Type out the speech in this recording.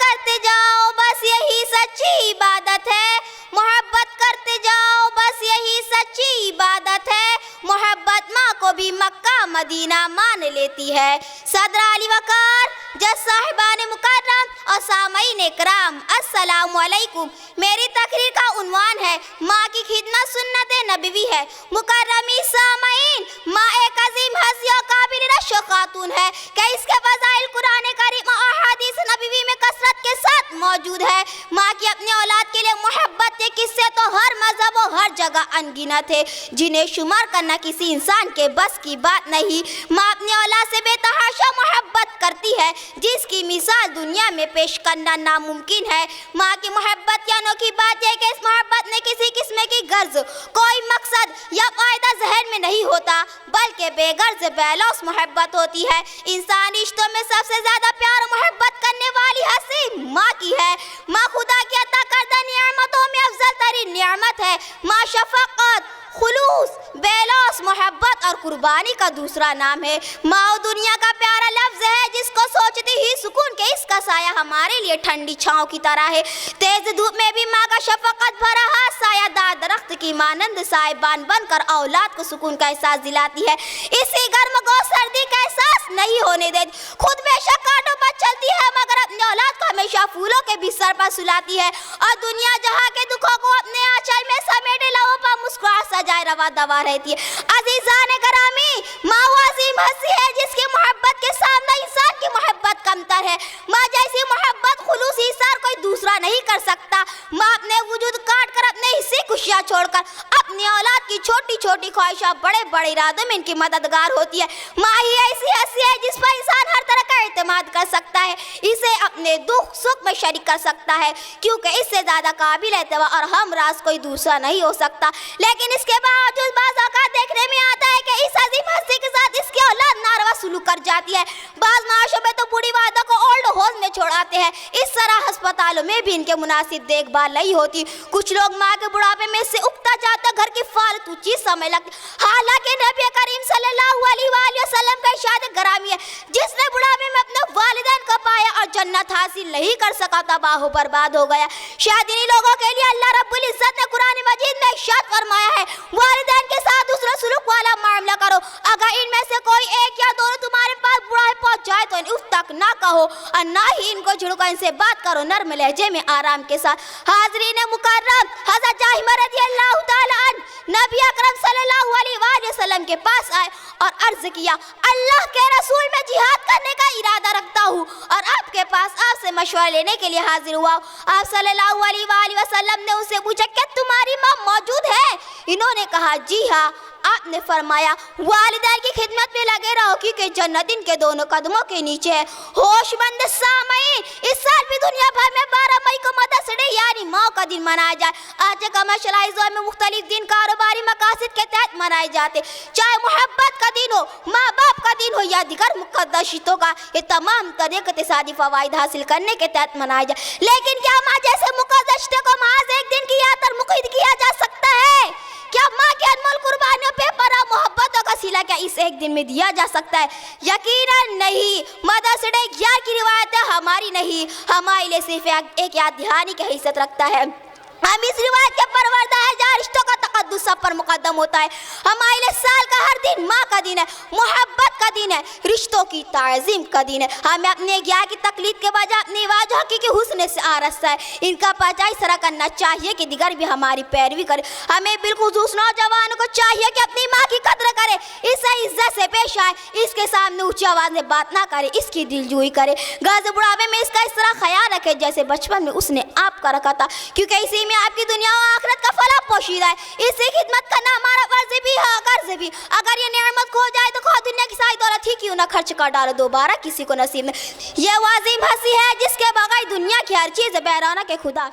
करते जाओ बस यही सच्ची इबादत है, मोहब्बत करते जाओ बस यही सच्ची इबादत है, मोहब्बत माँ को भी मक्का मदीना मान लेती है। सदर अली वकार, जज साहिबान मुकर्रम और सामईन इकराम, अस्सलामु अलैकुम। मेरी तकरीर का उन्वान है माँ की खिदमत सुन्नत नबवी है। मुकर्रमी सामईन, माँ एक अजीम हस्ती और काबिल रश्क खातून है कि इसके फज़ाइल कुरान करीम और अहादीस नबवी में कसरत के साथ मौजूद है। माँ की अपने औलाद के लिए मोहब्बत के किस्से तो हर मजहब और हर जगह अनगिनत है, जिन्हें शुमार करना किसी इंसान के बस की बात नहीं। माँ अपने औलाद से बेतहाशा मोहब्बत करती है, जिसकी मिसाल दुनिया में पेश करना नामुमकिन है। माँ की मोहब्बत की अनोखी बात है कि इस मोहब्बत में किसी किस्म की गर्ज, कोई मकसद या फायदा जहन में नहीं होता, बल्कि बेगर्ज बेलौस मोहब्बत होती है। इंसान रिश्तों में सबसे ज्यादा प्यार और मोहब्बत करने वाली हस्ती माँ की है। माँ खुदा की अता करदा नियामतों में अफजल तरीन नियामत है। माँ शफकत, खुलूस, बेलौस, मोहब्बत और कुर्बानी का दूसरा नाम है। माँ दुनिया का प्यारा लफ्ज है, जिसको सोचते ही सुकून के इसका साया हमारे लिए ठंडी छांव की तरह है। तेज धूप में भी माँ का शफकत भरा हाथ सायादार दरख्त की मानंद साहिबान बनकर औलाद को सुकून का एहसास दिलाती है। इसी गर्म गो सर्दी का एहसास नहीं होने देती। खुद बेशक कांटों पर चलती है, मगर अपने औलाद को हमेशा फूलों के बिस्तर पर सुलाती है और दुनिया जहाँ के दुखों को अपने आंचल में समेटे लबों पर मुस्कुराहट सजाए रवा दवा रहती है। अजीजान करामी, माँ वो अजीम हस्ती है जिसकी मोहब्बत के सामने इंसान की मोहब्बत कमतर है। माँ जैसी मोहब्बत, खुलूस, ईसार कोई दूसरा नहीं कर सकता। माँ अपने वजूद काट कर, अपने हिस्से खुशियाँ छोड़कर अपनी औलाद की छोटी छोटी ख्वाहिशात बड़े बड़े इरादों में इनकी मददगार होती है। माँ ही ऐसी हस्ती है जिस पर इंसान हर तरह का एतमाद कर सकता है, इसे अपने दुख सुख में शरीक कर सकता है, क्योंकि इससे ज्यादा काबिल एतबार और हमराज कोई दूसरा नहीं हो सकता। लेकिन इसके बावजूद बाज़ औक़ात देखने में आता है कि इस अजीम हस्ती के साथ इसकी औलाद नारवा सुलूक कर जाती है। बाज़ माशरों में तो बूढ़ी वादा को ओल्ड होम में छोड़ाते हैं। इस तरह अस्पतालों में भी इनके मुनासिब देखभाल नहीं होती। कुछ लोग माँ के बुढ़ापे में से उगता जाता घर की फालतू चीज समझ लगती। हालांकि नबी करीम सल्लल्लाहु अलैहि वसल्लम का इरशाद ग्रामी है, जिसने बुढ़ापे में अपने वालिदैन को पाया और जन्नत हासिल नहीं कर सका, तबाह बर्बाद हो गया। शायद इन्हीं लोगों के लिए अल्लाह रब्बुल इज्जत ने कुरान मजीद में इरशाद फरमाया है, वालिदैन के साथ दूसरा सुलूक वाला मामला करो। अगर इनमें से कोई एक या दोनों तुम्हारे पास बुढ़ापे पहुंच जाए तो उफ तक ना कहो और ना ही इनको झुड़को, इनसे बात करो नर्म लहजे में आराम के साथ। हाज़रीन मुकर्रम, हज़रत जाहिमा रज़ियल्लाहु ताला अन्हा नबी अकरम सल्लल्लाहु अलैहि वसल्लम के पास आए और अर्ज किया, अल्लाह के रसूल, मैं जिहाद करने का इरादा रखता हूँ और आपके पास आपसे मशवरा लेने के लिए हाजिर हुआ। आप सल्लल्लाहु अलैहि वसल्लम ने उनसे पूछा, क्या तुम्हारी माँ मौजूद है? इन्होंने कहा, जी हाँ। आपने फरमाया, वालिदैन की खिदमत में लगे रहो, क्योंकि जन्नत इनके दोनों कदमों के नीचे है। होशमंद सामईन, इस साल भी दुनिया भर में 12 मई को मदर्स डे यानी माँ का दिन मनाया जाए। आज कमर्शलाइज़ में मुख्तलिफ दिन कारोबारी मकासद के तहत मनाए जाते, चाहे मोहब्बत का दिन हो, माँ बाप का दिन हो या दिगर मुक़द्दस रिश्तों का, ये तमाम तरह के इक़्तिसादी फ़वाइद हासिल करने के तहत मनाया जाए। लेकिन क्या माँ जैसे मुक़द्दस रिश्ते को महज एक दिन की याद पर मुक़य्यद किया जा सकता है? क्या माँ के अनमोल कुर्बानियों पे बड़ा मोहब्बतों का सिला क्या इस एक दिन में दिया जा सकता है? यकीनन नहीं। मदर्स डे यार की रिवायत है, हमारी नहीं। हमारे लिए सिर्फ एक याद दहानी की हैसियत रखता है। हम इस रिवायत के परवरदा है जहाँ रिश्तों का तक़द्दुस सब पर मुक़द्दम होता है। हमारे लिए साल का हर दिन माँ का दिन है, मोहब्बत का दिन है, रिश्तों की ताज़ीम का दिन है। हमें अपने ज्ञान की तकलीद के बजाय अपनी वाजह हकीकी हुस्न से आरास्ता है, इनका पचा इस तरह करना चाहिए कि दिगर भी हमारी पैरवी करे। हमें बिलखुसूस नौजवानों को चाहिए कि अपनी माँ की कदर करे, इसे इज्जत से पेश आए, इसके सामने ऊँची आवाज़ में बात ना करे, इसकी दिलजोई करे। गाज़ बुढ़ापे में इसका इस तरह ख्याल रखे जैसे बचपन में उसने आपका रखा था, क्योंकि इसी में आपकी दुनिया और आखिरत का फला पोशीदा है। इससे खिदमत करना हमारा फर्ज भी है, कर्ज भी। अगर ये नेमत खो जाए तो खो दुनिया की सारी दौलत ही क्यों ना खर्च कर डालो, दोबारा किसी को नसीब नहीं। ये वाज़िम हंसी है जिसके बगैर दुनिया की हर चीज़ बैराना के खुदा।